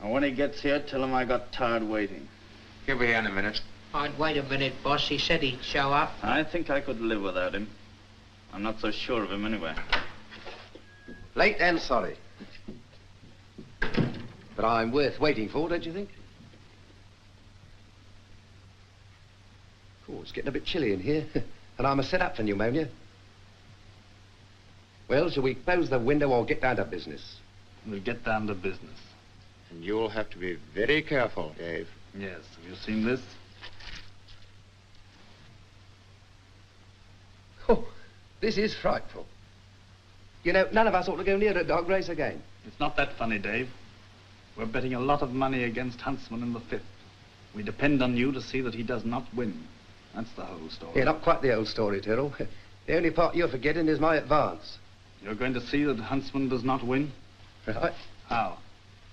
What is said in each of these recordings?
And when he gets here, tell him I got tired waiting. He'll be here in a minute. I'd wait a minute, boss. He said he'd show up. I think I could live without him. I'm not so sure of him anyway. Late and sorry. But I'm worth waiting for, don't you think? Oh, it's getting a bit chilly in here. And I'm a set up for pneumonia. Well, shall we close the window or get down to business? We'll get down to business. And you'll have to be very careful, Dave. Yes, have you seen this? Oh, this is frightful. You know, none of us ought to go near a dog race again. It's not that funny, Dave. We're betting a lot of money against Huntsman in the 5th. We depend on you to see that he does not win. That's the whole story. Yeah, not quite the old story, Tyrrell. The only part you're forgetting is my advance. You're going to see that Huntsman does not win? Right. How?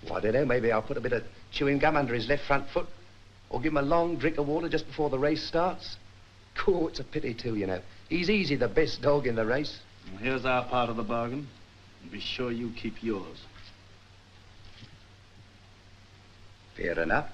Well, I don't know. Maybe I'll put a bit of chewing gum under his left front foot. Or give him a long drink of water just before the race starts. Oh, it's a pity, too, you know. He's easy the best dog in the race. Well, here's our part of the bargain. And be sure you keep yours. Fair enough.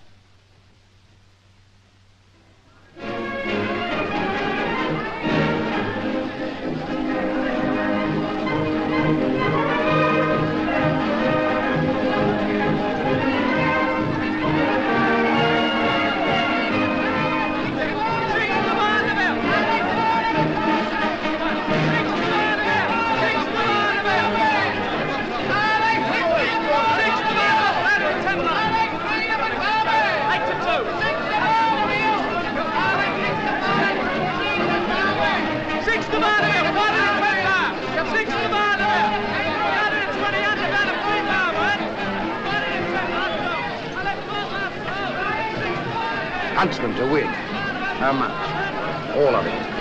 Huntsman to win. How much? All of it.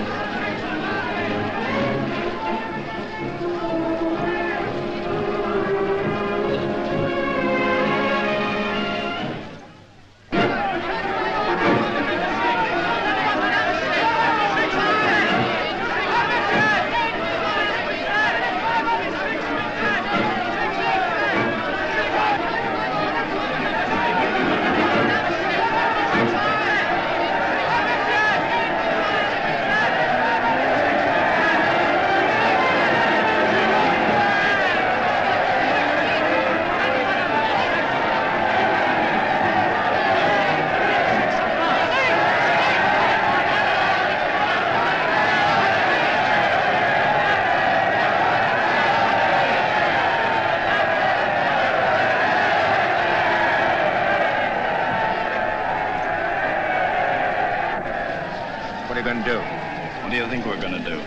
What do you think we're going to do?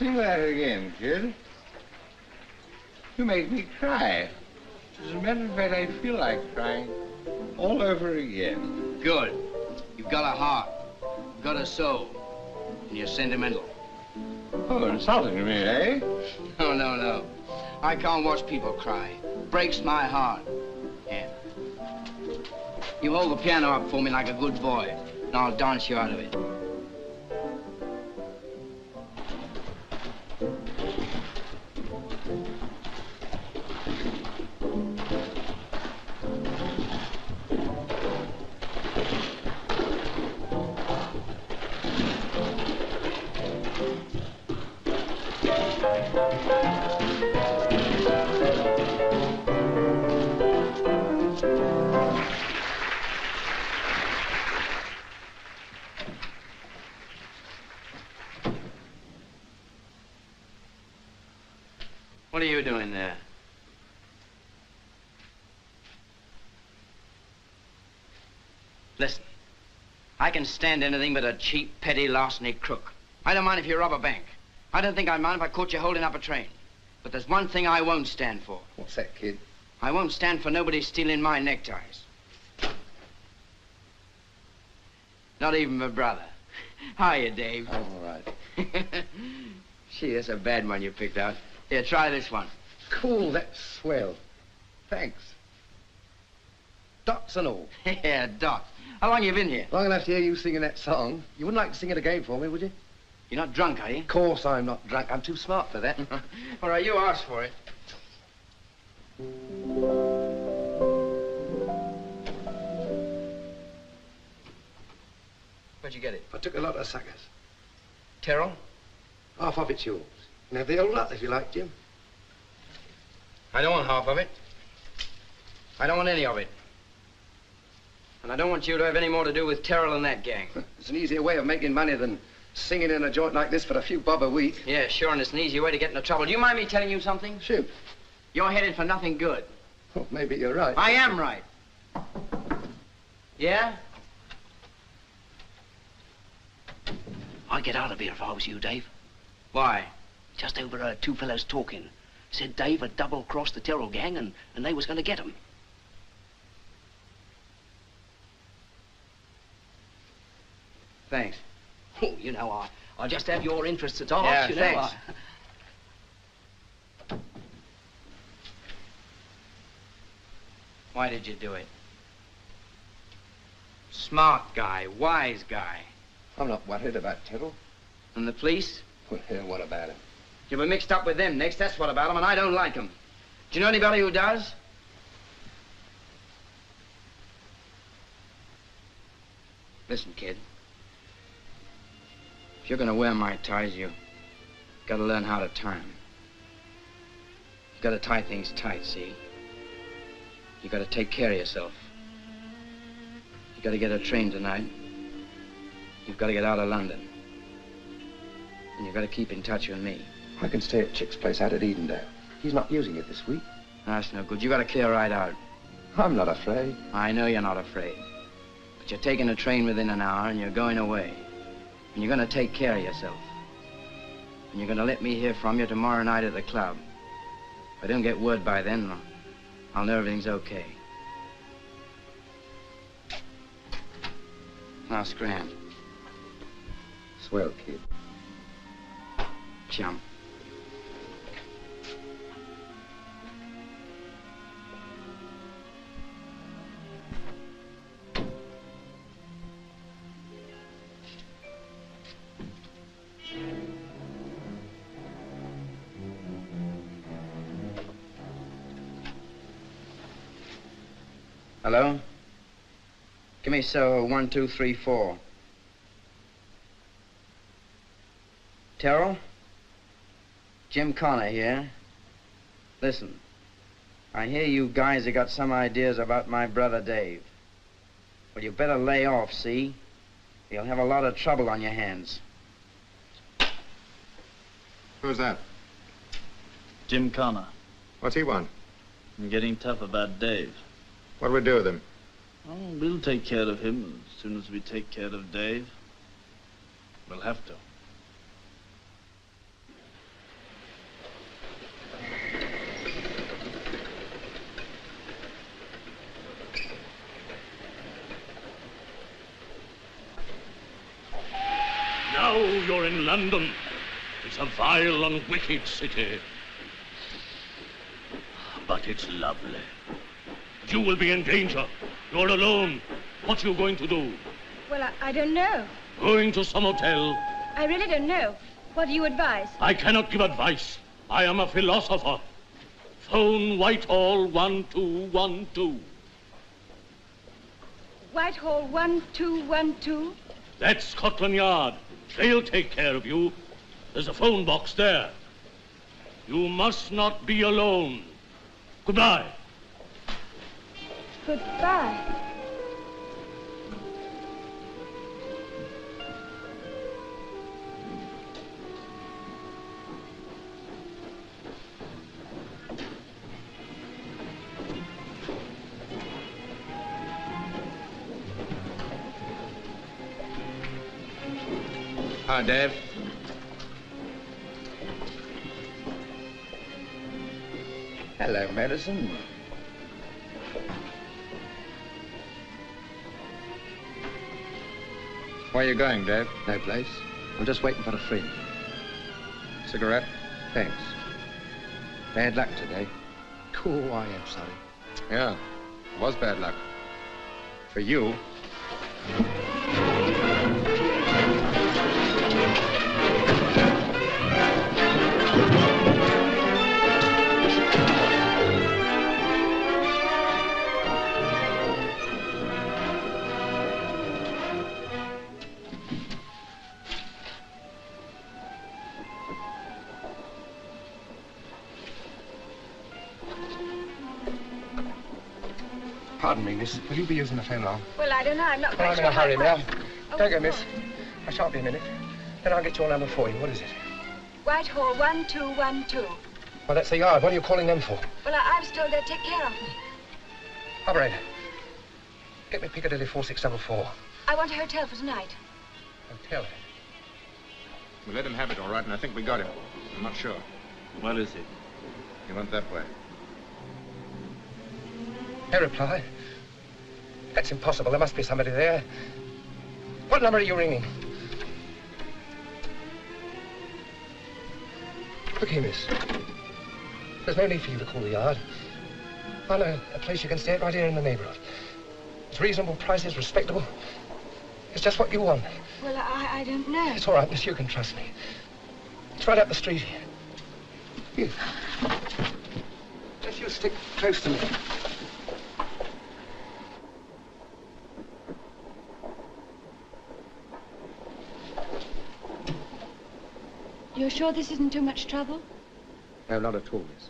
Sing that again, kid. You make me cry. As a matter of fact, I feel like crying all over again. Good. You've got a heart. You've got a soul. And you're sentimental. Oh, insulting me, eh? No, no, no. I can't watch people cry. Breaks my heart. Yeah. You hold the piano up for me like a good boy, and I'll dance you out of it. What are you doing there? Listen, I can stand anything but a cheap, petty, larceny crook. I don't mind if you rob a bank. I don't think I'd mind if I caught you holding up a train. But there's one thing I won't stand for. What's that, kid? I won't stand for nobody stealing my neckties. Not even my brother. Hiya, Dave. Oh, all right. Gee, that's a bad one you picked out. Here, try this one. Cool, that's swell. Thanks. Dots and all. Yeah, Doc. How long you been here? Long enough to hear you singing that song. You wouldn't like to sing it again for me, would you? You're not drunk, are you? Of course I'm not drunk. I'm too smart for that. All right, you asked for it. Where'd you get it? I took a lot of suckers. Terrell? Half of it's yours. You can have the whole lot if you like, Jim. I don't want half of it. I don't want any of it. And I don't want you to have any more to do with Terrell and that gang. It's an easier way of making money than singing in a joint like this for a few bob a week. Yeah, sure, and it's an easy way to get into trouble. Do you mind me telling you something? Shoot. You're headed for nothing good. Well, maybe you're right. I am right. Yeah? I'd get out of here if I was you, Dave. Why? Just overheard two fellows talking. Said Dave had double-crossed the Terrell gang and they was going to get him. Thanks. Oh, you know, I just have your interests at heart, Yeah, you know. thanks. Why did you do it? Smart guy, wise guy. I'm not worried about Terrell. And the police? Well, yeah, what about him? You'll be mixed up with them next, that's what about them, and I don't like them. Do you know anybody who does? Listen, kid. If you're gonna wear my ties, you gotta learn how to tie them. You gotta tie things tight, see? You gotta take care of yourself. You gotta get a train tonight. You've gotta get out of London. And you've gotta keep in touch with me. I can stay at Chick's place out at Edendale. He's not using it this week. That's no good. You gotta clear right out. I'm not afraid. I know you're not afraid. But you're taking a train within an hour and you're going away. And you're gonna take care of yourself. And you're gonna let me hear from you tomorrow night at the club. If I don't get word by then, I'll know everything's okay. Now, scram. Swell, kid. Chum. Hello? Give me so 1, 2, 3, 4. Terrell? Jim Connor here. Listen, I hear you guys have got some ideas about my brother Dave. Well, you better lay off, see? You'll have a lot of trouble on your hands. Who's that? Jim Connor. What's he want? I'm getting tough about Dave. What do we do with him? Oh, we'll take care of him as soon as we take care of Dave. We'll have to. in London. It's a vile and wicked city. But it's lovely. But you will be in danger. You're alone. What are you going to do? Well, I don't know. Going to some hotel? I really don't know. What do you advise? I cannot give advice. I am a philosopher. Phone Whitehall 1212. Whitehall 1212? That's Scotland Yard. They'll take care of you. There's a phone box there. You must not be alone. Goodbye. Goodbye. Hi, Dave. Hello, Madison. Where are you going, Dave? No place. I'm just waiting for a friend. Cigarette? Thanks. Bad luck today. Oh, I am sorry. Yeah, it was bad luck. For you. Pardon me, miss. Will you be using the phone long? Well, I don't know. I'm not Well, quite I'm in a sure hurry how- now. Oh, Don't go, miss. come on. I shan't be a minute. Then I'll get your number for you. What is it? Whitehall 1212. Well, that's the yard. What are you calling them for? Well, I'm still there. Take care of me. Operator, get me Piccadilly 4644. I want a hotel for tonight. Hotel. We let him have it, all right, and I think we got him. I'm not sure. Where is he? He went that way. No reply. That's impossible. There must be somebody there. What number are you ringing? Look here, miss. There's no need for you to call the yard. I know a place you can stay at right here in the neighborhood. It's reasonable prices, respectable. It's just what you want. Well, I don't know. It's all right, miss. You can trust me. It's right up the street here. Here. Just you stick close to me. You're sure this isn't too much trouble? No, not at all, miss.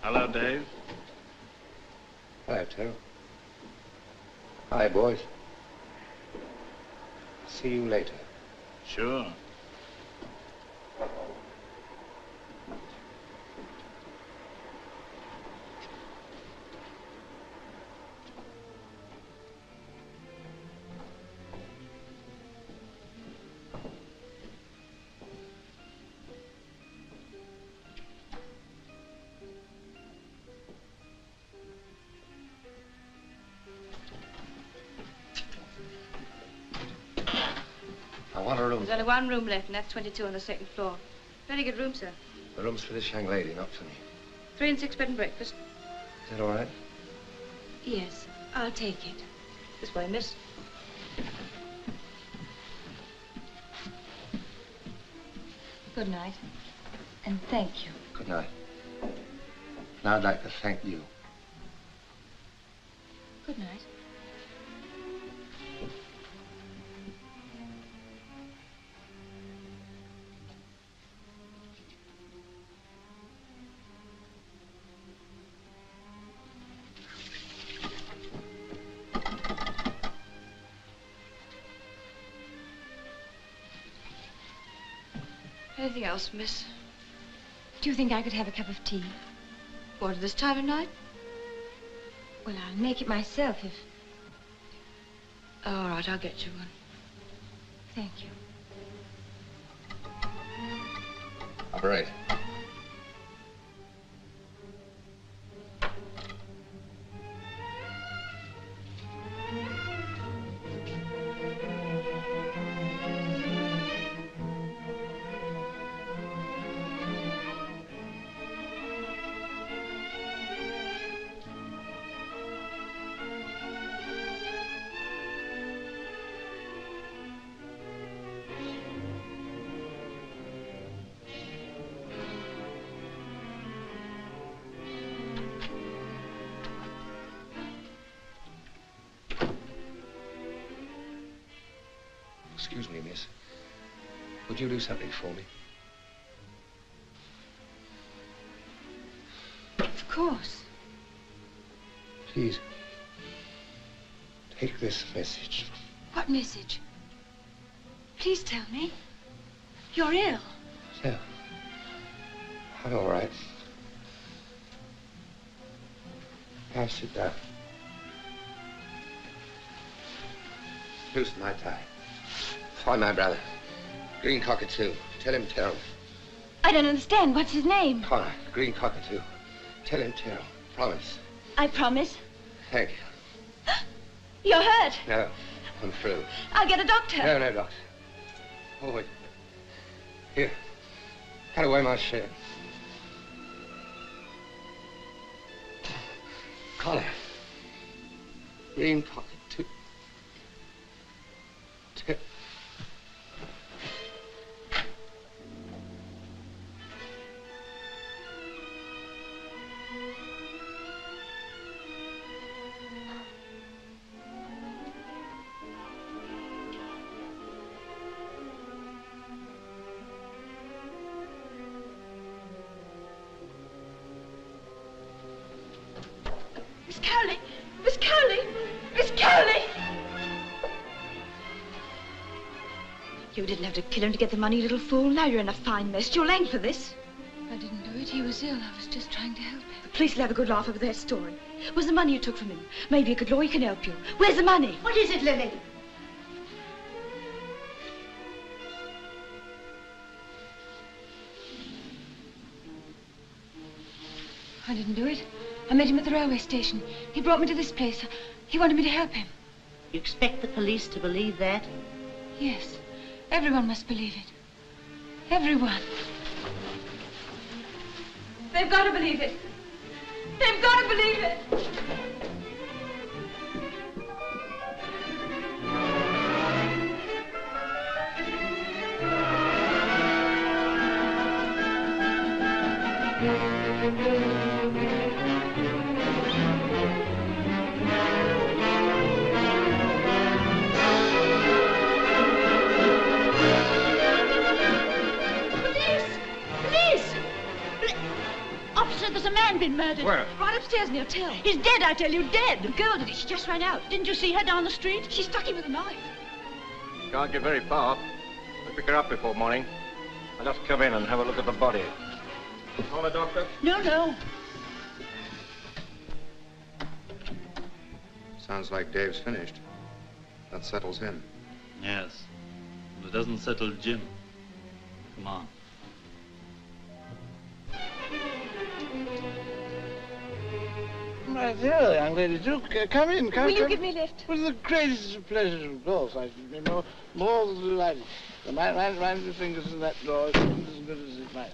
Hello, Dave. Hello, Terrell. Hi, boys. See you later. Sure. I want a room. There's only one room left, and that's 22 on the second floor. Very good room, sir. The room's for this young lady, not for me. 3 and 6 bed and breakfast. Is that all right? Yes, I'll take it. This way, miss. Good night. And thank you. Good night. And I'd like to thank you. Good night. Anything else, miss? Do you think I could have a cup of tea? What, at this time of night? Well, I'll make it myself if... All right, I'll get you one. Thank you. All right. Excuse me, miss. Would you do something for me? Of course. Please. Take this message. What message? Please tell me. You're ill. Yeah. I'm all right. Now sit down. Loosen my tie. Find my brother. Green Cockatoo. Tell him Terrell. I don't understand. What's his name? Connor. Green Cockatoo. Tell him Terrell. Promise. I promise. Thank you. You're hurt. No. I'm through. I'll get a doctor. No, no, doctor. Oh, wait. Here. Cut away my shirt. Connor. Green Cockatoo. Miss Cowley! Miss Cowley! Miss Cowley! You didn't have to kill him to get the money, you little fool. Now you're in a fine mess. You'll hang for this. I didn't do it. He was ill. I was just trying to help him. The police will have a good laugh over their story. Where's the money you took from him? Maybe a good lawyer can help you. Where's the money? What is it, Lily? I didn't do it. I met him at the railway station. He brought me to this place. He wanted me to help him. You expect the police to believe that? Yes. Everyone must believe it. Everyone. They've got to believe it. They've got to believe it. Officer, there's a man been murdered. Where? Right upstairs in the hotel. He's dead, I tell you, dead. The girl did it. She just ran out. Didn't you see her down the street? She struck him with a knife. Can't get very far. We'll pick her up before morning. I'll just come in and have a look at the body. Call a doctor? No, no. Sounds like Dave's finished. That settles him. Yes. But it doesn't settle Jim. Come on. My dear young lady, do come in, come Will you come. give me a lift? With the greatest of pleasures, of course. I should be more than delighted. Mind your fingers in that door. It's as good as it might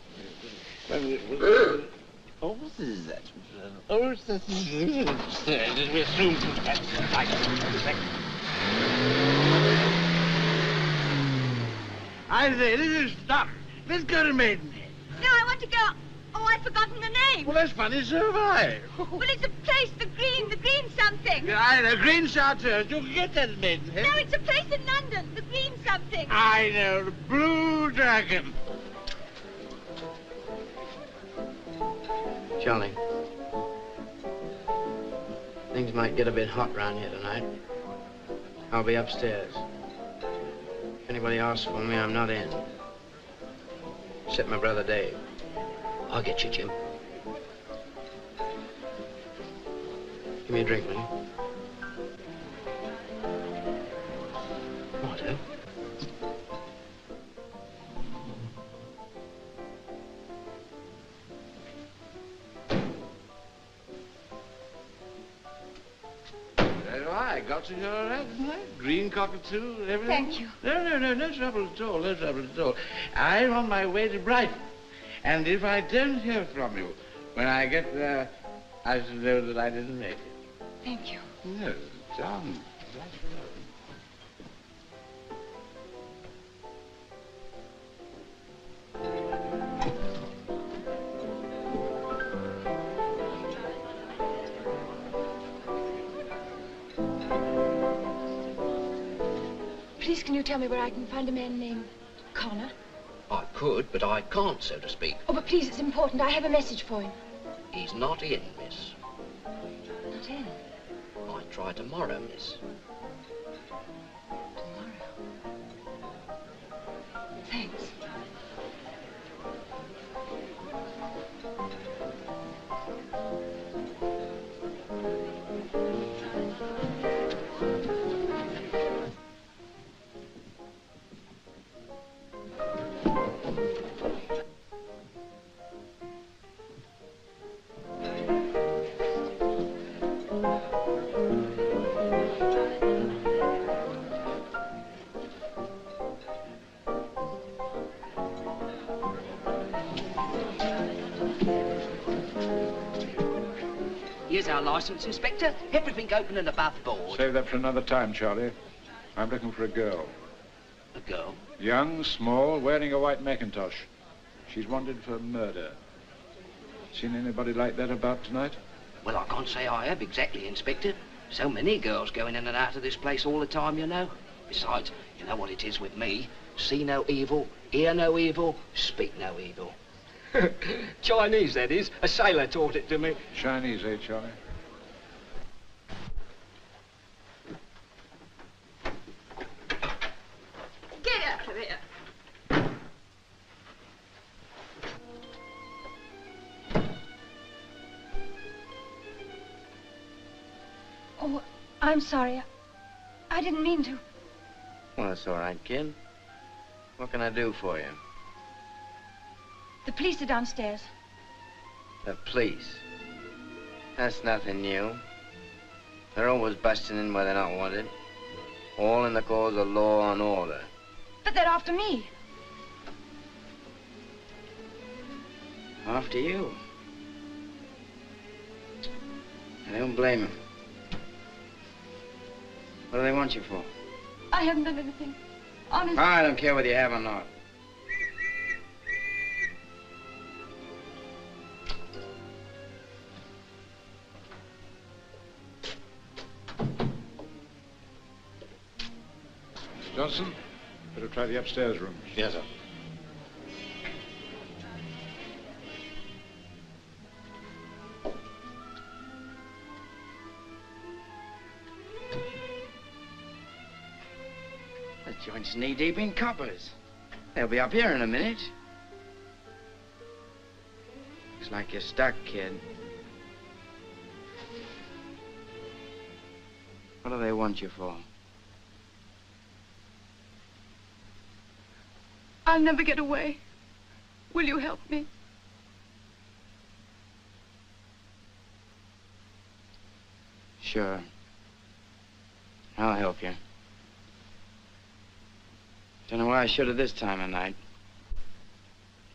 be. Oh, what is that? Oh, it's that. Let me assume. I say, this is stop. Let's go to Maidenhead. No, I want to go. Oh, I've forgotten the name. Well, that's funny, so have I. Well, it's a place, the Green something. I know, Green Chartreuse. You can get that at Maidenhead. No, it's a place in London, the Green something. I know, the Blue Dragon. Charlie, things might get a bit hot round here tonight. I'll be upstairs. If anybody asks for me, I'm not in. Except my brother Dave. I'll get you, Jim. Give me a drink, will you? Water? I got to your right, didn't I? Green Cockatoo and everything. Thank you. No trouble at all, no trouble at all. I'm on my way to Brighton. And if I don't hear from you when I get there, I shall know that I didn't make it. Thank you. No, John. Please, can you you tell me where I can find a man named Connor? I could, but I can't, so to speak. Oh, but please, it's important. I have a message for him. He's not in, miss. Not in? I try tomorrow, miss. Tomorrow. Thanks. Here's our license, Inspector. Everything open and above board. Save that for another time, Charlie. I'm looking for a girl. A girl? Young, small, wearing a white Macintosh. She's wanted for murder. Seen anybody like that about tonight? Well, I can't say I have exactly, Inspector. So many girls going in and out of this place all the time, you know. Besides, you know what it is with me. See no evil, hear no evil, speak no evil. Chinese, that is. A sailor taught it to me. Chinese, eh, Charlie? Get out of here. Oh, I'm sorry. I didn't mean to. Well, that's all right, kid. What can I do for you? The police are downstairs. The police? That's nothing new. They're always busting in where they're not wanted. All in the cause of law and order. But they're after me. After you. I don't blame them. What do they want you for? I haven't done anything. Honest. I don't care whether you have or not. Johnson, better try the upstairs rooms. Yes, sir. The joint's knee-deep in coppers. They'll be up here in a minute. Looks like you're stuck, kid. What do they want you for? I'll never get away. Will you help me? Sure. I'll help you. Don't know why I should have this time of night.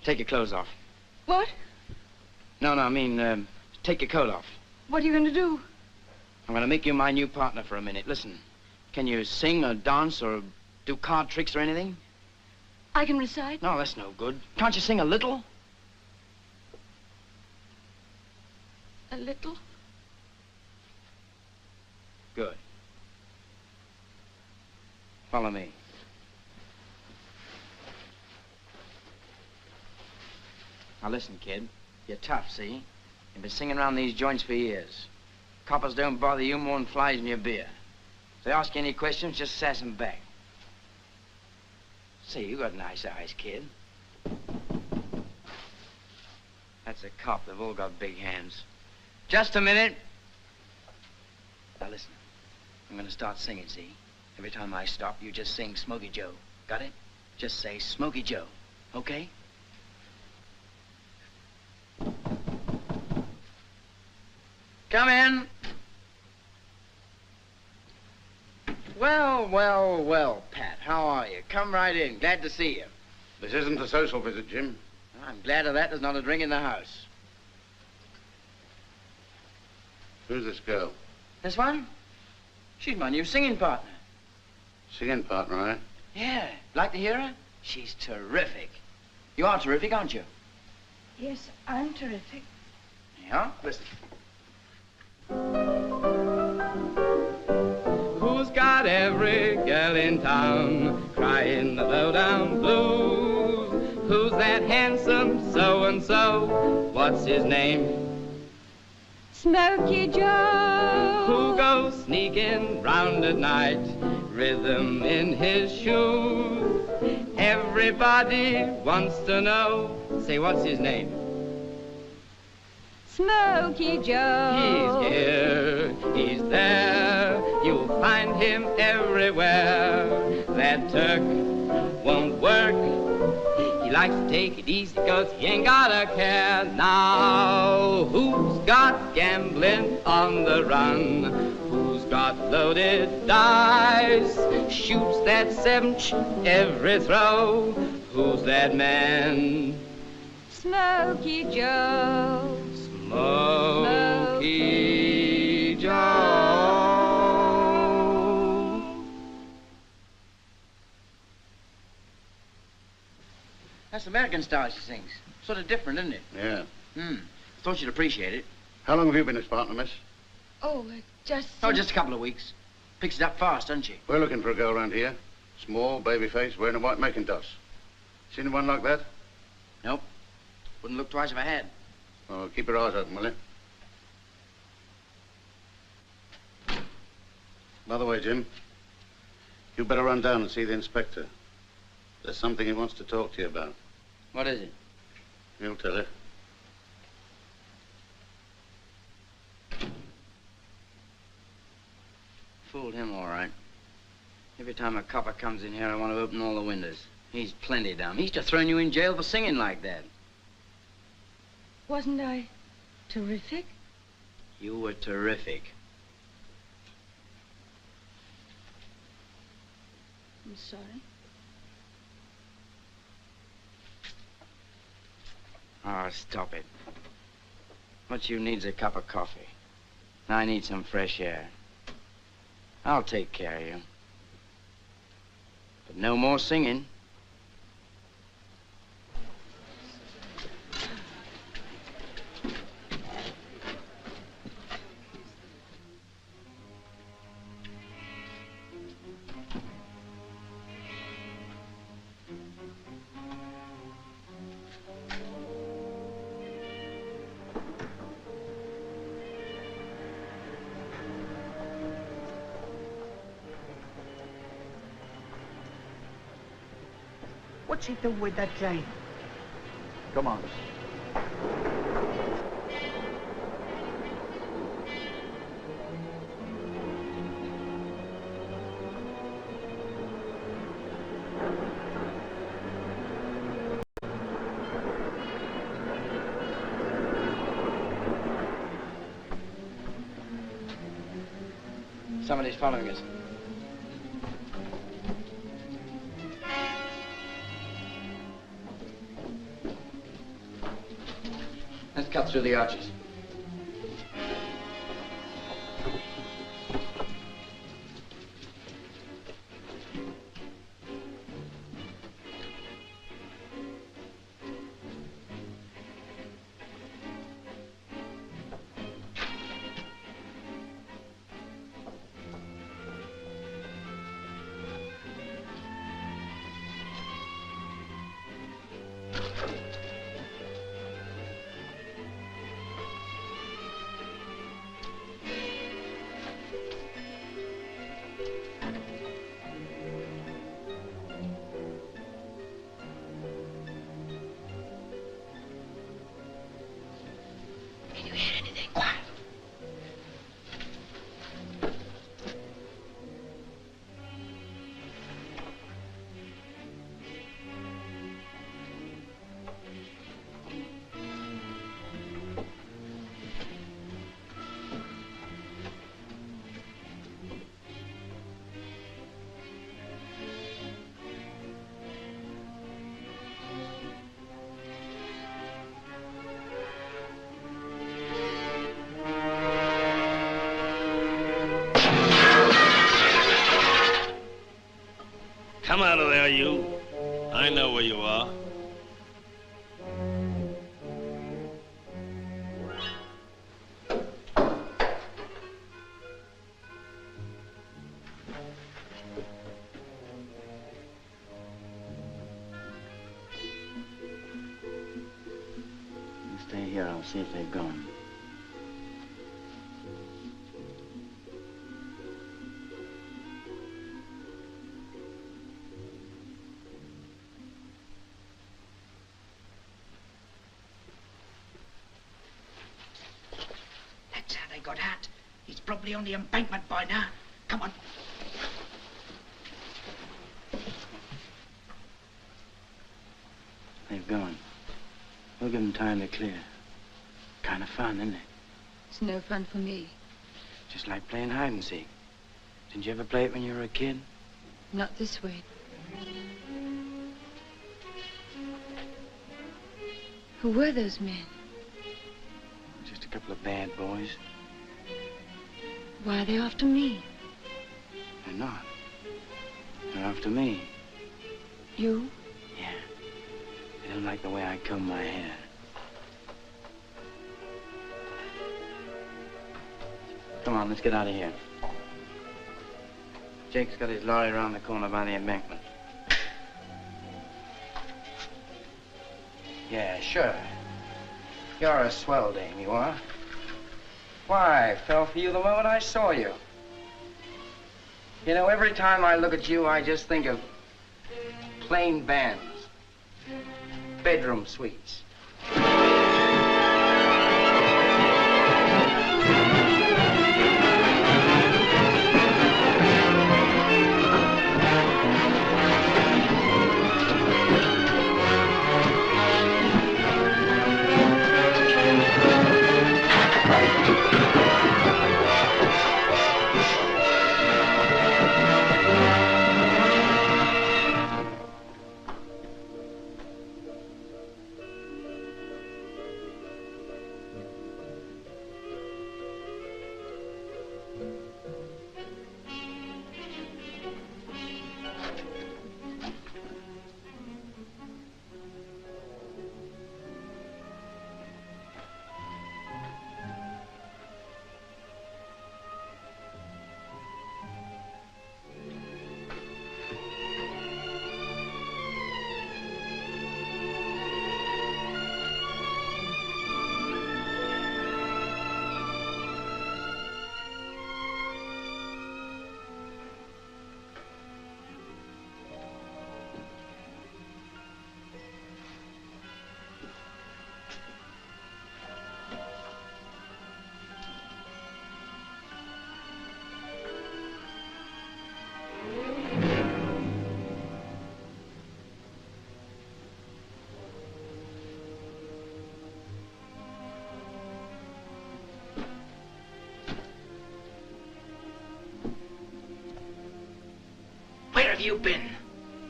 Take your clothes off. What? No, I mean, take your coat off. What are you going to do? I'm going to make you my new partner for a minute. Listen, can you sing or dance or do card tricks or anything? I can recite. No, that's no good. Can't you sing a little? A little? Good. Follow me. Now listen, kid. You're tough, see? You've been singing around these joints for years. Coppers don't bother you more than flies in your beer. If they ask you any questions, just sass them back. Say, you got nice eyes, kid. That's a cop. They've all got big hands. Just a minute. Now listen. I'm gonna start singing, see? Every time I stop, you just sing Smokey Joe. Got it? Just say Smokey Joe, okay? Come in. Well, Pat, how are you? Come right in. Glad to see you. This isn't a social visit, Jim. I'm glad of that. There's not a drink in the house. Who's this girl? This one? She's my new singing partner. Singing partner, eh? Yeah. Like to hear her? She's terrific. You are terrific, aren't you? Yes, I'm terrific. Yeah? Listen. Who's got every girl in town? that handsome so-and-so? What's his name? Smokey Joe. Who goes sneaking round at night, rhythm in his shoes? Everybody wants to know. Say, what's his name? Smokey Joe. He's here, he's there, you'll find him everywhere. That Turk won't work. He likes to take it easy cause he ain't got a care. Now, who's got gambling on the run? Who's got loaded dice? Shoots that 7 every throw. Who's that man? Smokey Joe. Smokey Joe. That's American style she sings. Sort of different, isn't it? Yeah. Thought you'd appreciate it. How long have you been his partner, miss? Oh, just... Oh, just a couple of weeks. Picks it up fast, doesn't she? We're looking for a girl around here. Small, baby face, wearing a white Macintosh. Seen anyone like that? Nope. Wouldn't look twice if I had. Well, keep your eyes open, will you? By the way, Jim, you better run down and see the inspector. There's something he wants to talk to you about. What is it? He'll tell you. Fooled him, all right. Every time a copper comes in here, I want to open all the windows. He's plenty dumb. He's just thrown you in jail for singing like that. Wasn't I terrific? You were terrific. I'm sorry. Oh, stop it. What you need's a cup of coffee. I need some fresh air. I'll take care of you. But no more singing. What's he doing with that Jane? Come on. Somebody's following us. Let's cut through the arches. Come out of there, you. I know where you are. Stay here. I'll see if they've gone. That's how they got out. He's probably on the embankment by now. Come on. They've gone. We'll give them time to clear. Kind of fun, isn't it? It's no fun for me. Just like playing hide and seek. Didn't you ever play it when you were a kid? Not this way. Who were those men? Just a couple of bad boys. Why are they after me? They're not. They're after me. You? Yeah. They don't like the way I comb my hair. Come on, let's get out of here. Jake's got his lorry around the corner by the embankment. Yeah, sure. You're a swell dame, you are. Why, I fell for you the moment I saw you. You know, every time I look at you, I just think of plain bands, bedroom suites. Where have you been?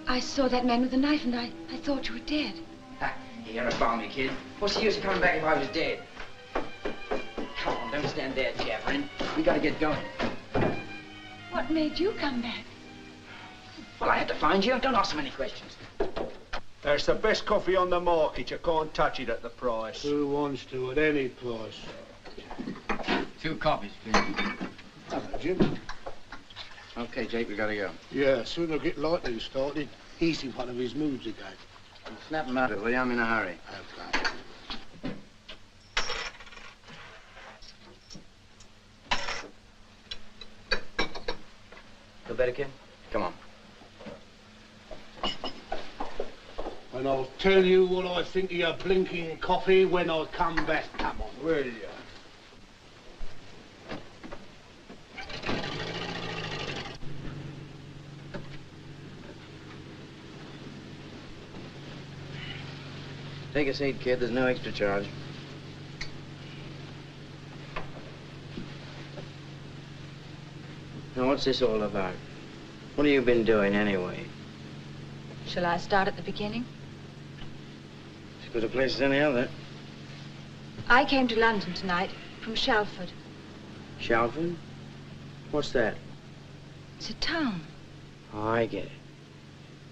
I saw that man with the knife and I thought you were dead. You're a balmy kid. What's the use of coming back if I was dead? Come on, don't stand there jabbering. We gotta get going. What made you come back? Well, I had to find you. Don't ask so many questions. That's the best coffee on the market. You can't touch it at the price. Who wants to at any price? 2 coffees, please. Hello, Jim. Okay, Jake, we gotta go. Yeah, soon I'll get Lightning started. He's in one of his moods again. Snap him out of it, will you? I'm in a hurry. Okay. Feel better, kid? Come on. And I'll tell you what I think of your blinking coffee when I come back. Come on, will you? Take a seat, kid. There's no extra charge. Now, what's this all about? What have you been doing, anyway? Shall I start at the beginning? As good a place as any other. I came to London tonight from Shalford. Shalford? What's that? It's a town. Oh, I get it.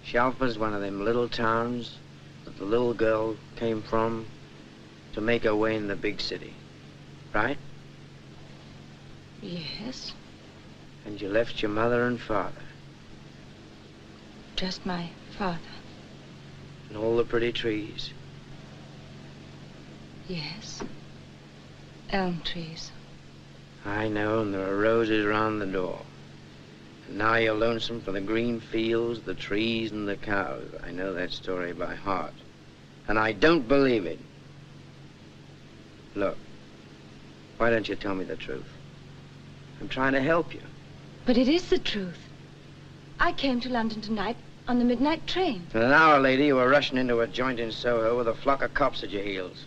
Shalford's one of them little towns that the little girl came from to make her way in the big city, right? Yes. And you left your mother and father. Just my father. And all the pretty trees. Yes. Elm trees. I know, and there are roses round the door. And now you're lonesome for the green fields, the trees, and the cows. I know that story by heart. And I don't believe it. Look, why don't you tell me the truth? I'm trying to help you. But it is the truth. I came to London tonight on the midnight train. And an hour later, you were rushing into a joint in Soho with a flock of cops at your heels.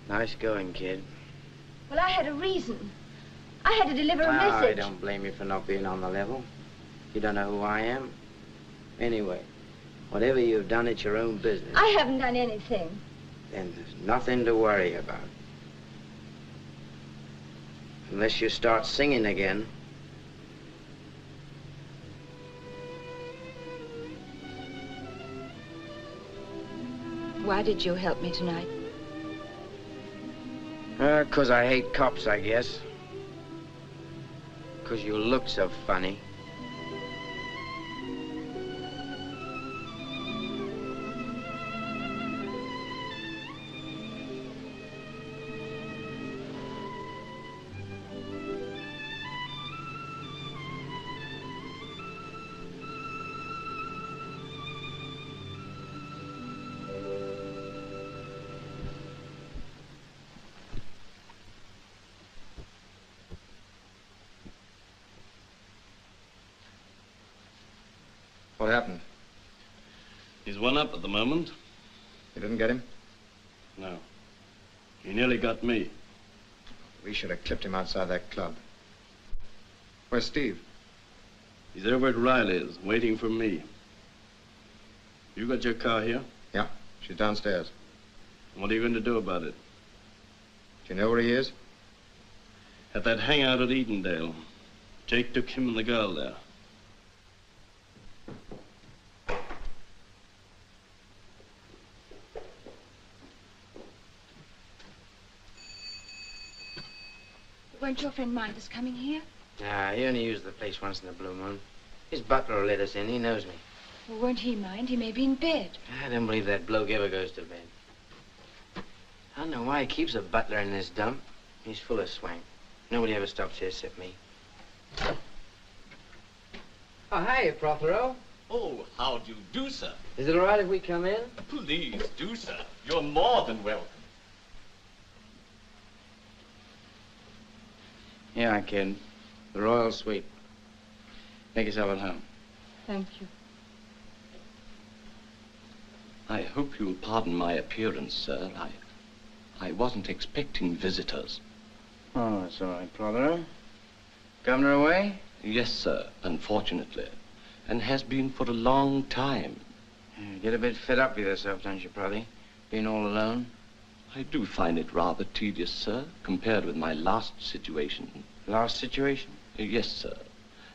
Nice going, kid. Well, I had a reason. I had to deliver a message. I don't blame you for not being on the level. You don't know who I am. Anyway, whatever you've done, it's your own business. I haven't done anything. Then there's nothing to worry about. Unless you start singing again. Why did you help me tonight? 'Cause I hate cops, I guess. 'Cause you look so funny. What happened? He's one up at the moment. You didn't get him? No. He nearly got me. We should have clipped him outside that club. Where's Steve? He's over at Riley's, waiting for me. You got your car here? Yeah, she's downstairs. What are you going to do about it? Do you know where he is? At that hangout at Edendale. Jake took him and the girl there. Won't your friend mind us coming here? Nah, he only used the place once in a blue moon. His butler will let us in. He knows me. Well, won't he mind? He may be in bed. I don't believe that bloke ever goes to bed. I don't know why he keeps a butler in this dump. He's full of swank. Nobody ever stops here except me. Oh, hey, Prothero. Oh, how do you do, sir? Is it all right if we come in? Please do, sir. You're more than welcome. Yeah, kid. The royal suite. Make yourself at home. Thank you. I hope you'll pardon my appearance, sir. I wasn't expecting visitors. Oh, that's all right, Prothero. Governor away? Yes, sir, unfortunately. And has been for a long time. You get a bit fed up with yourself, don't you, Prothy? Being all alone? I do find it rather tedious, sir, compared with my last situation. Last situation? Yes, sir.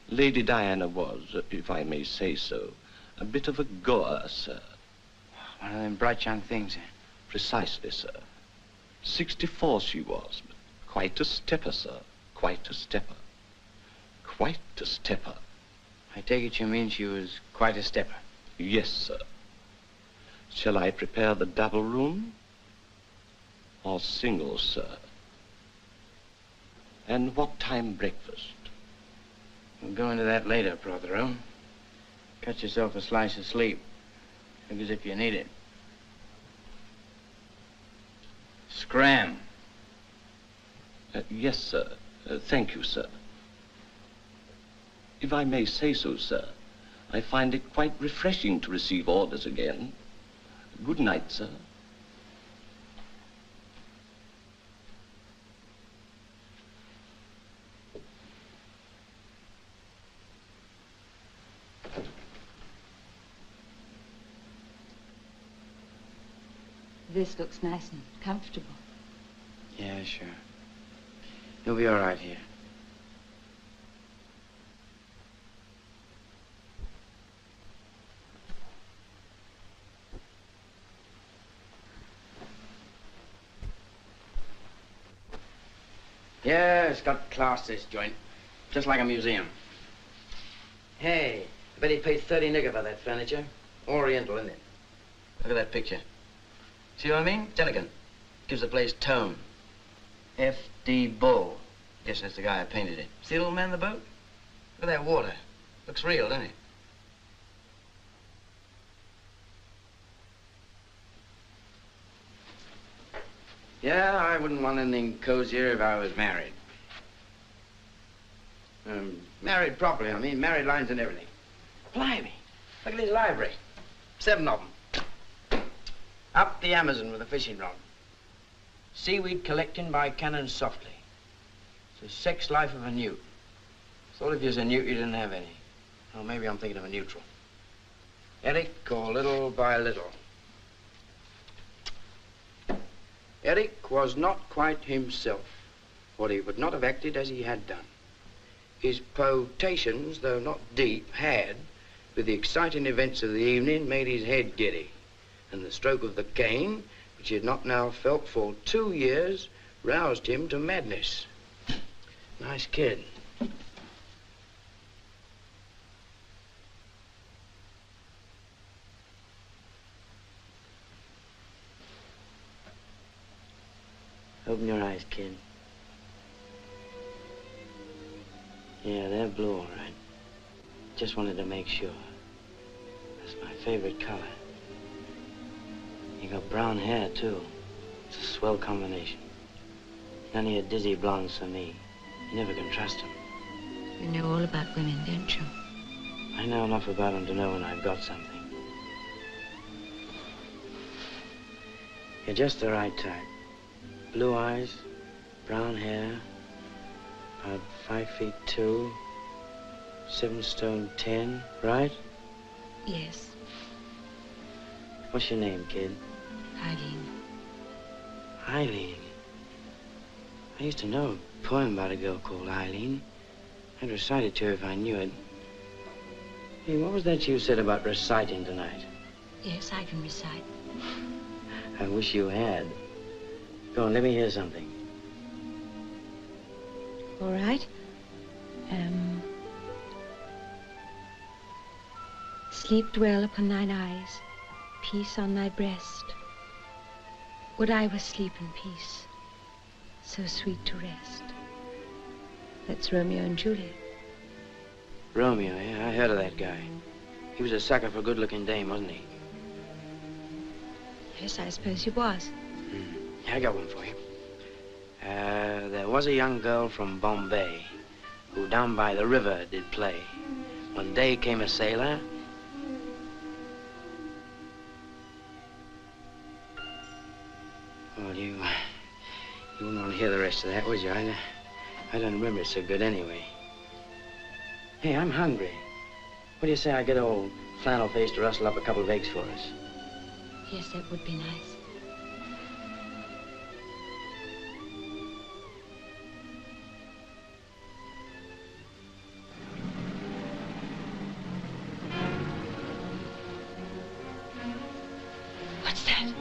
Lady Diana was, if I may say so, a bit of a goer, sir. One of them bright young things, eh? Precisely, sir. 64 she was, but quite a stepper, sir. Quite a stepper. Quite a stepper. I take it you mean she was quite a stepper? Yes, sir. Shall I prepare the double room? Or single, sir? And what time breakfast? We'll go into that later, Prothero. Cut yourself a slice of sleep. Look as if you need it. Scram. Yes, sir. Thank you, sir. If I may say so, sir, I find it quite refreshing to receive orders again. Good night, sir. This looks nice and comfortable. Yeah, sure. You'll be all right here. Yeah, it's got class, this joint. Just like a museum. Hey, I bet he paid 30 nigger for that furniture. Oriental, isn't it? Look at that picture. See what I mean? It's elegant. Gives the place tone. F.D. Bull. Guess that's the guy who painted it. See the little man in the boat? Look at that water. Looks real, doesn't it? Yeah, I wouldn't want anything cozier if I was married. Married properly, I mean, married lines and everything. Blimey, look at his library. 7 of them. Up the Amazon with a fishing rod. Seaweed collecting by Canon Softly. It's the sex life of a newt. Thought if you was a newt, you didn't have any. Oh, maybe I'm thinking of a neutral. Eric, or Little by Little. Eric was not quite himself, or he would not have acted as he had done. His potations, though not deep, had, with the exciting events of the evening, made his head giddy, and the stroke of the cane, which he had not now felt for 2 years, roused him to madness. Nice kid. Open your eyes, kid. Yeah, they're blue, all right. Just wanted to make sure. That's my favorite color. You got brown hair, too. It's a swell combination. None of your dizzy blondes for me. You never can trust them. You know all about women, don't you? I know enough about them to know when I've got something. You're just the right type. Blue eyes, brown hair, about 5'2", 7 stone 10, right? Yes. What's your name, kid? Eileen. Eileen. I used to know a poem about a girl called Eileen. I'd recite it to her if I knew it. Hey, what was that you said about reciting tonight? Yes, I can recite. I wish you had. Go on, let me hear something. All right. Sleep dwell upon thine eyes, peace on thy breast. Would I were sleep and peace, so sweet to rest. That's Romeo and Juliet. Romeo, yeah, I heard of that guy. He was a sucker for a good-looking dame, wasn't he? Yes, I suppose he was. I got one for you. There was a young girl from Bombay who down by the river did play. One day came a sailor. Well, you wouldn't want to hear the rest of that, would you? I don't remember it so good anyway. Hey, I'm hungry. What do you say I get old flannel face to rustle up a couple of eggs for us? Yes, that would be nice. What's that?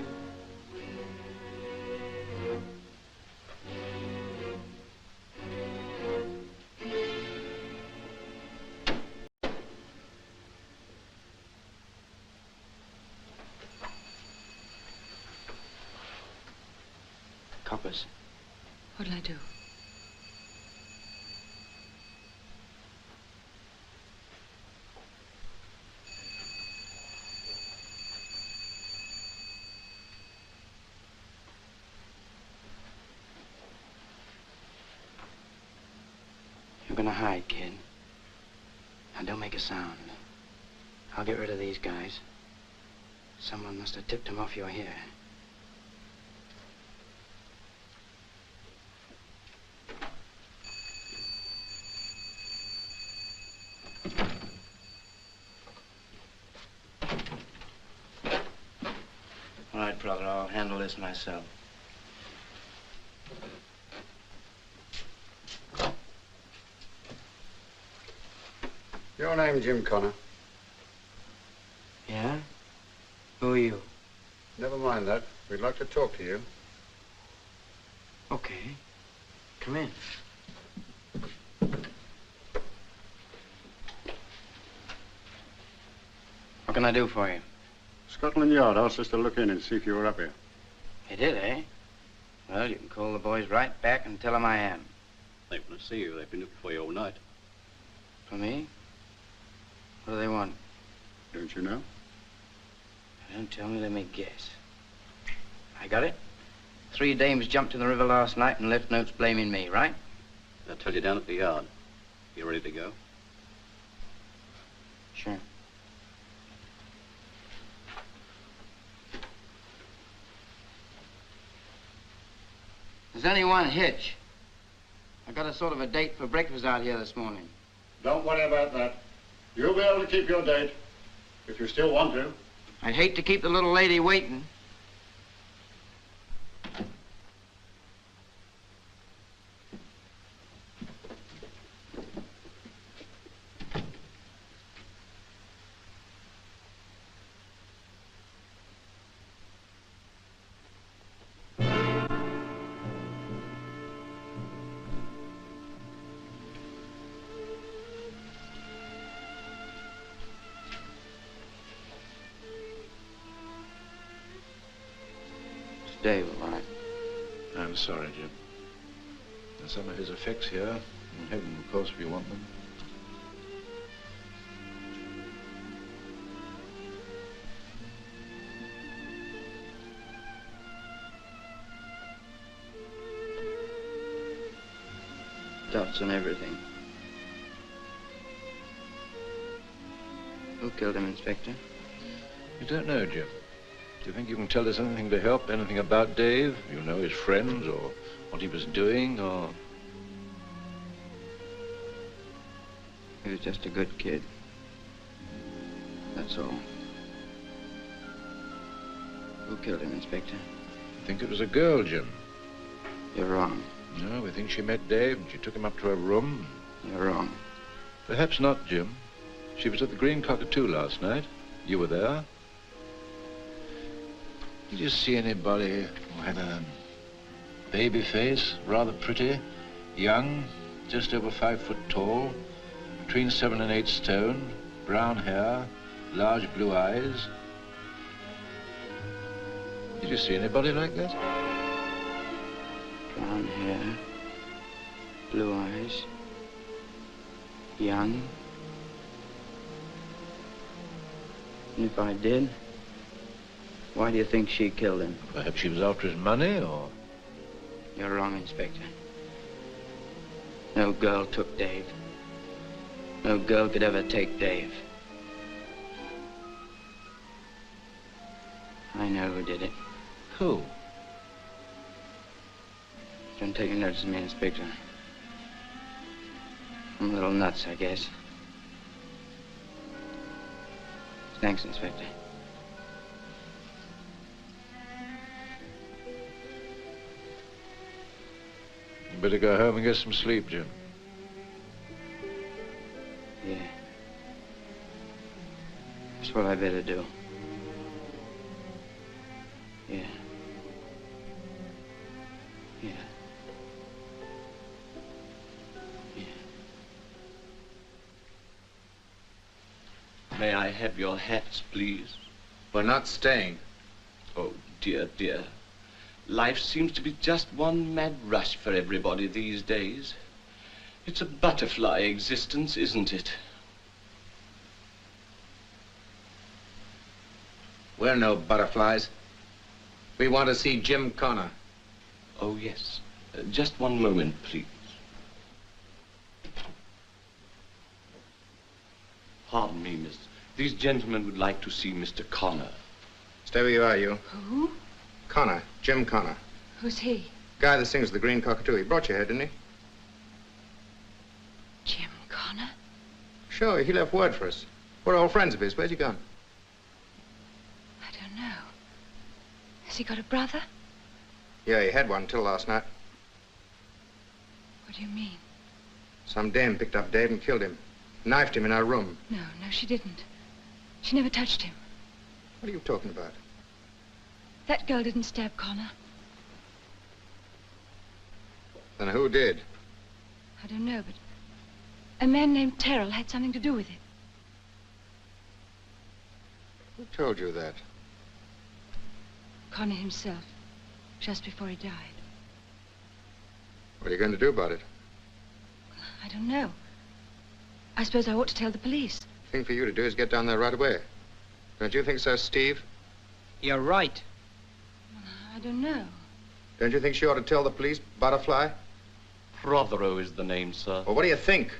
Coppers. What'll I do? You're gonna hide, kid. Now, don't make a sound. I'll get rid of these guys. Someone must have tipped them off you're here. All right, brother, I'll handle this myself. Your name, Jim Connor? Yeah? Who are you? Never mind that. We'd like to talk to you. Okay. Come in. What can I do for you? Scotland Yard asked us to look in and see if you were up here. You did, eh? Well, you can call the boys right back and tell them I am. They want to see you. They've been looking for you all night. For me? What do they want? Don't you know? Don't tell me, let me guess. I got it. 3 dames jumped in the river last night and left notes blaming me, right? I'll tell you down at the yard. You ready to go? Sure. There's only one hitch. I got a sort of a date for breakfast out here this morning. Don't worry about that. You'll be able to keep your date, if you still want to. I'd hate to keep the little lady waiting. Dave, all right. I'm sorry, Jim. There's some of his effects here. And have them, of course, if you want them. Dots and everything. Who killed him, Inspector? You don't know, Jim. Do you think you can tell us anything to help? Anything about Dave? You know his friends, or what he was doing, or... He was just a good kid. That's all. Who killed him, Inspector? I think it was a girl, Jim. You're wrong. No, we think she met Dave and she took him up to her room. You're wrong. Perhaps not, Jim. She was at the Green Cockatoo last night. You were there. Did you see anybody who had a baby face, rather pretty, young, just over 5 foot tall, between 7 and 8 stone, brown hair, large blue eyes? Did you see anybody like that? Brown hair, blue eyes, young. And if I did, why do you think she killed him? Perhaps she was after his money, or... You're wrong, Inspector. No girl took Dave. No girl could ever take Dave. I know who did it. Who? Don't take any notice of me, Inspector. I'm a little nuts, I guess. Thanks, Inspector. You better go home and get some sleep, Jim. Yeah. That's what I better do. Yeah. Yeah. May I have your hats, please? We're not staying. Oh, dear, dear. Life seems to be just one mad rush for everybody these days. It's a butterfly existence, isn't it? We're no butterflies. We want to see Jim Connor. Oh, yes. Just one moment, please. Pardon me, miss. These gentlemen would like to see Mr. Connor. Stay where you are, you. Who? Connor. Jim Connor. Who's he? Guy that sings the Green Cockatoo. He brought you here, didn't he? Jim Connor? Sure, he left word for us. We're all friends of his. Where's he gone? I don't know. Has he got a brother? Yeah, he had one until last night. What do you mean? Some dame picked up Dave and killed him. Knifed him in our room. No, she didn't. She never touched him. What are you talking about? That girl didn't stab Connor. Then who did? I don't know, but a man named Terrell had something to do with it. Who told you that? Connor himself, just before he died. What are you going to do about it? I don't know. I suppose I ought to tell the police. The thing for you to do is get down there right away. Don't you think so, Steve? You're right. I don't know. Don't you think she ought to tell the police, Butterfly? Prothero is the name, sir. Well, what do you think?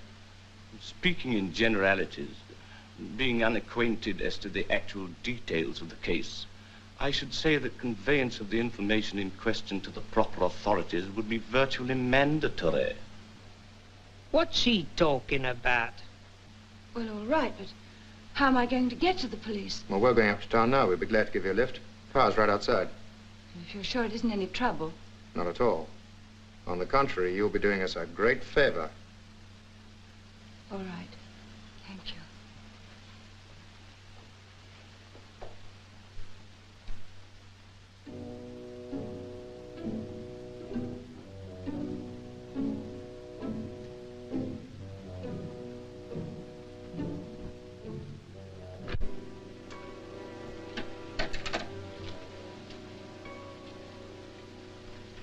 Speaking in generalities, being unacquainted as to the actual details of the case, I should say that conveyance of the information in question to the proper authorities would be virtually mandatory. What's he talking about? Well, all right, but how am I going to get to the police? Well, we're going up to town now. We'd be glad to give you a lift. Car's right outside. If you're sure it isn't any trouble. Not at all. On the contrary, you'll be doing us a great favor. All right. Thank you.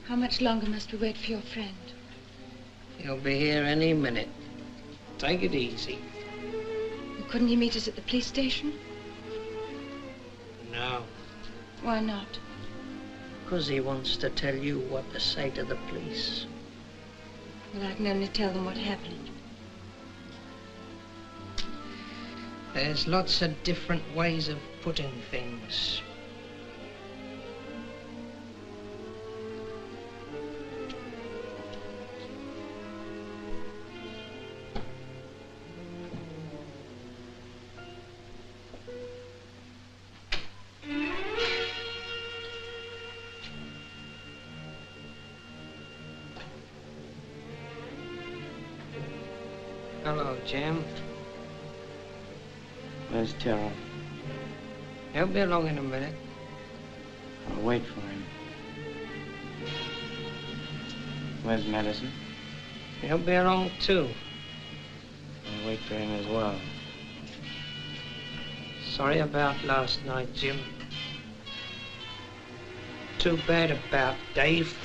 How much longer must we wait for your friend? He'll be here any minute. Take it easy. Well, couldn't he meet us at the police station? No, Why not? because he wants to tell you what to say to the police. Well, I can only tell them what happened. There's lots of different ways of putting things. Hello, Jim. Where's Terrell? He'll be along in a minute. I'll wait for him. Where's Madison? He'll be along too. I'll wait for him as well. Sorry about last night, Jim. Too bad about Dave.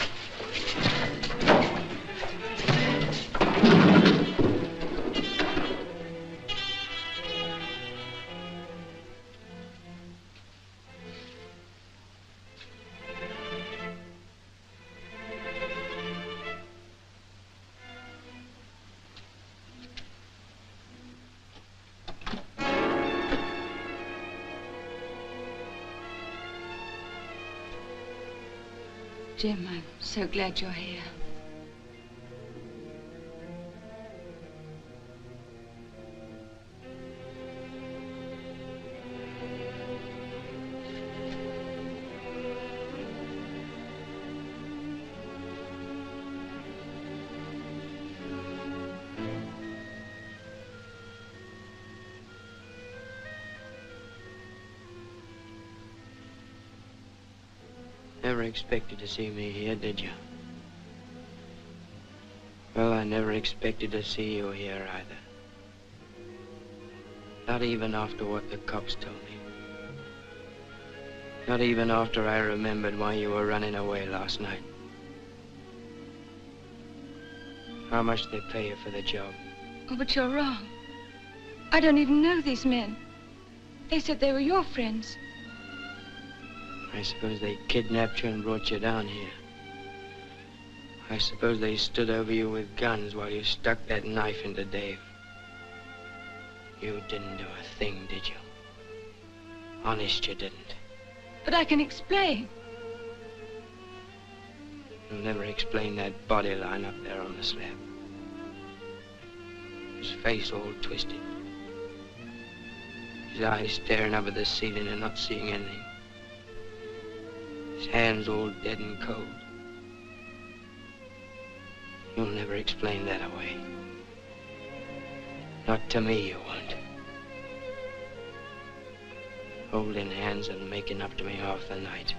Jim, I'm so glad you're here. Never expected to see me here, did you? Well, I never expected to see you here either. Not even after what the cops told me. Not even after I remembered why you were running away last night. How much they pay you for the job? Oh, but you're wrong. I don't even know these men. They said they were your friends. I suppose they kidnapped you and brought you down here. I suppose they stood over you with guns while you stuck that knife into Dave. You didn't do a thing, did you? Honest, you didn't. But I can explain. You'll never explain that body line up there on the slab. His face all twisted. His eyes staring up at the ceiling and not seeing anything. His hands all dead and cold. You'll never explain that away. Not to me, you won't. Holding hands and making up to me half the night.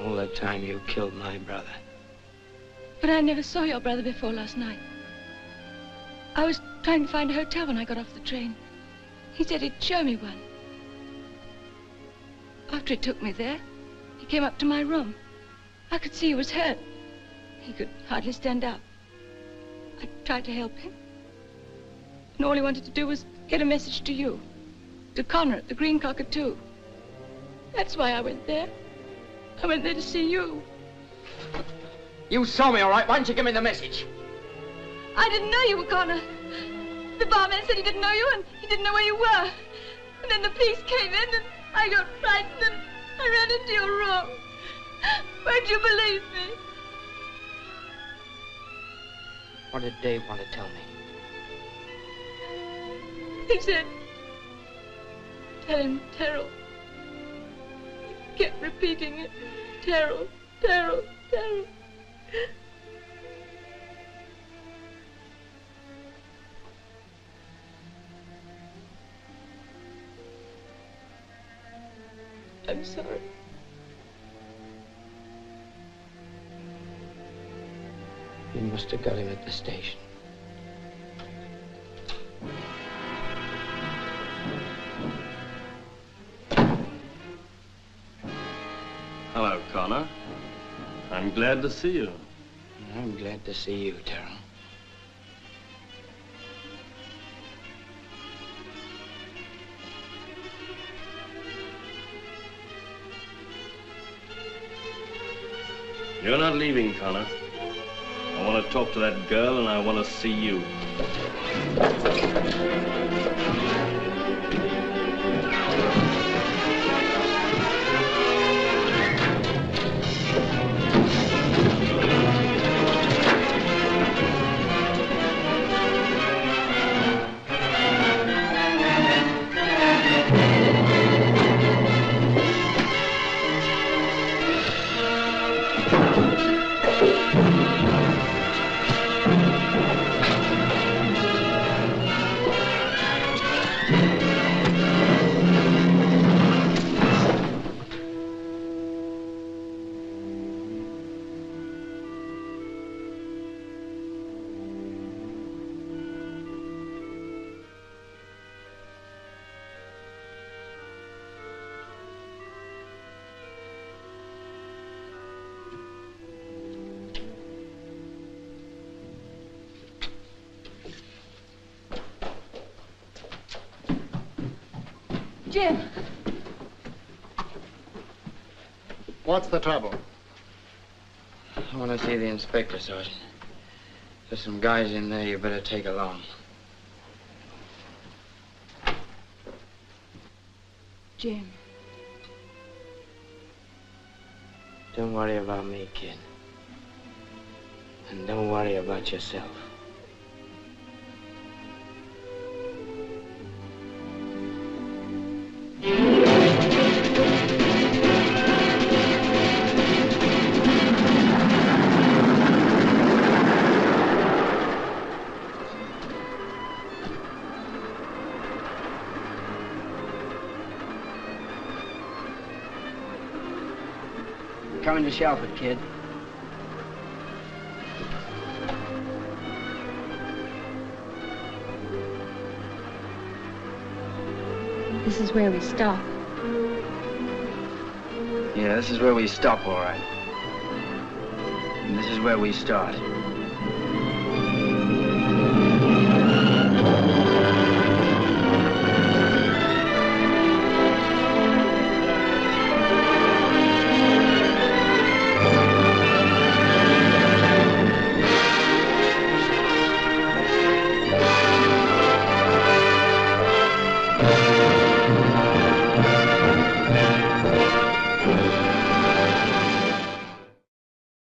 All the time you killed my brother. But I never saw your brother before last night. I was trying to find a hotel when I got off the train. He said he'd show me one. After he took me there, he came up to my room. I could see he was hurt. He could hardly stand up. I tried to help him. And all he wanted to do was get a message to you. To Connor at the Green Cockatoo. That's why I went there. I went there to see you. You saw me, all right. Why didn't you give me the message? I didn't know you were Connor. The barman said he didn't know you and he didn't know where you were. And then the police came in and I got frightened and I ran into your room. Won't you believe me? What did Dave want to tell me? He said, tell him Terrell. He kept repeating it. Terrell, Terrell, Terrell. I'm sorry. You must have got him at the station. Hello, Connor. I'm glad to see you. I'm glad to see you, Terrell. You're not leaving, Connor. I want to talk to that girl and I want to see you. Jim. What's the trouble? I want to see the inspector, Sergeant. There's some guys in there you better take along. Jim. Don't worry about me, kid. And don't worry about yourself. Coming to shelf it, kid. This is where we stop. Yeah, this is where we stop, all right. And this is where we start.